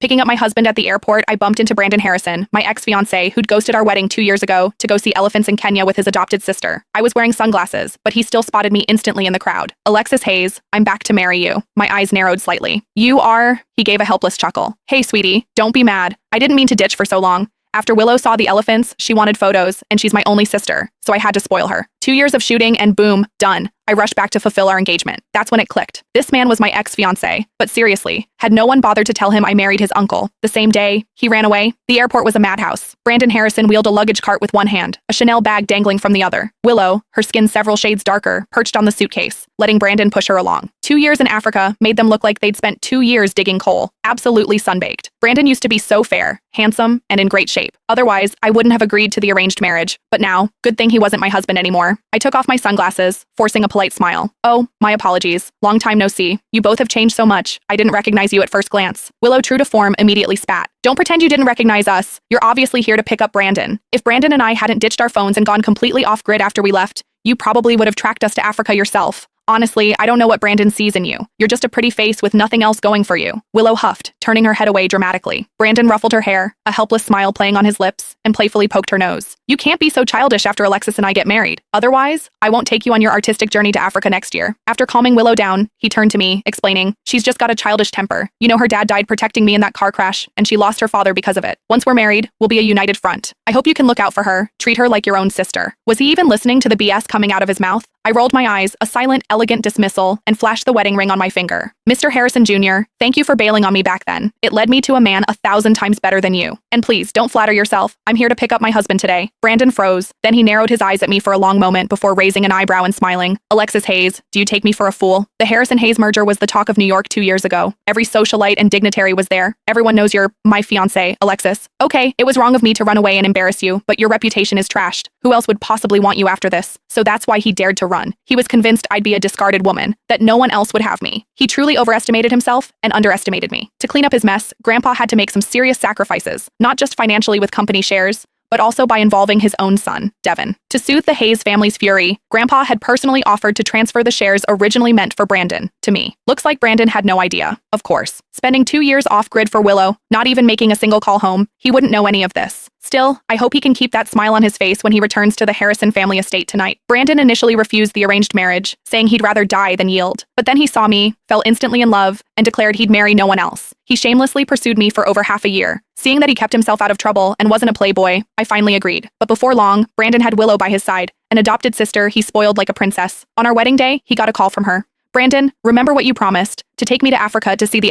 Picking up my husband at the airport, I bumped into Brandon Harrison, my ex-fiancé, who'd ghosted our wedding 2 years ago to go see elephants in Kenya with his adopted sister. I was wearing sunglasses, but he still spotted me instantly in the crowd. Alexis Hayes, I'm back to marry you. My eyes narrowed slightly. You are... He gave a helpless chuckle. Hey, sweetie, don't be mad. I didn't mean to ditch for so long. After Willow saw the elephants, she wanted photos, and she's my only sister, so I had to spoil her. 2 years of shooting and boom, done. I rushed back to fulfill our engagement. That's when it clicked. This man was my ex-fiancé. But seriously, had no one bothered to tell him I married his uncle? The same day, he ran away. The airport was a madhouse. Brandon Harrison wheeled a luggage cart with one hand, a Chanel bag dangling from the other. Willow, her skin several shades darker, perched on the suitcase, letting Brandon push her along. 2 years in Africa made them look like they'd spent 2 years digging coal, absolutely sunbaked. Brandon used to be so fair, handsome, and in great shape. Otherwise, I wouldn't have agreed to the arranged marriage. But now, good thing he wasn't my husband anymore. I took off my sunglasses, forcing a polite smile. Oh, my apologies. Long time no see. You both have changed so much. I didn't recognize you at first glance. Willow, true to form, immediately spat. Don't pretend you didn't recognize us. You're obviously here to pick up Brandon. If Brandon and I hadn't ditched our phones and gone completely off-grid after we left, you probably would have tracked us to Africa yourself. Honestly, I don't know what Brandon sees in you. You're just a pretty face with nothing else going for you. Willow huffed, turning her head away dramatically. Brandon ruffled her hair, a helpless smile playing on his lips, and playfully poked her nose. You can't be so childish after Alexis and I get married. Otherwise, I won't take you on your artistic journey to Africa next year. After calming Willow down, he turned to me, explaining, she's just got a childish temper. You know, her dad died protecting me in that car crash, and she lost her father because of it. Once we're married, we'll be a united front. I hope you can look out for her, treat her like your own sister. Was he even listening to the BS coming out of his mouth? I rolled my eyes, a silent, elegant dismissal, and flashed the wedding ring on my finger. Mr. Harrison Jr., thank you for bailing on me back then. It led me to a man 1,000 times better than you. And please, don't flatter yourself. I'm here to pick up my husband today. Brandon froze. Then he narrowed his eyes at me for a long moment before raising an eyebrow and smiling. Alexis Hayes, do you take me for a fool? The Harrison-Hayes merger was the talk of New York 2 years ago. Every socialite and dignitary was there. Everyone knows you're my fiancé, Alexis. Okay, it was wrong of me to run away and embarrass you, but your reputation is trashed. Who else would possibly want you after this? So that's why he dared to run. He was convinced I'd be a discarded woman, that no one else would have me. He truly overestimated himself and underestimated me. To clean up his mess, Grandpa had to make some serious sacrifices, not just financially with company shares, but also by involving his own son, Devin. To soothe the Hayes family's fury, Grandpa had personally offered to transfer the shares originally meant for Brandon to me. Looks like Brandon had no idea, of course. Spending 2 years off-grid for Willow, not even making a single call home, he wouldn't know any of this. Still, I hope he can keep that smile on his face when he returns to the Harrison family estate tonight. Brandon initially refused the arranged marriage, saying he'd rather die than yield. But then he saw me, fell instantly in love, and declared he'd marry no one else. He shamelessly pursued me for over half a year. Seeing that he kept himself out of trouble and wasn't a playboy, I finally agreed. But before long, Brandon had Willow by his side, an adopted sister he spoiled like a princess. On our wedding day, he got a call from her. Brandon, remember what you promised, to take me to Africa to see the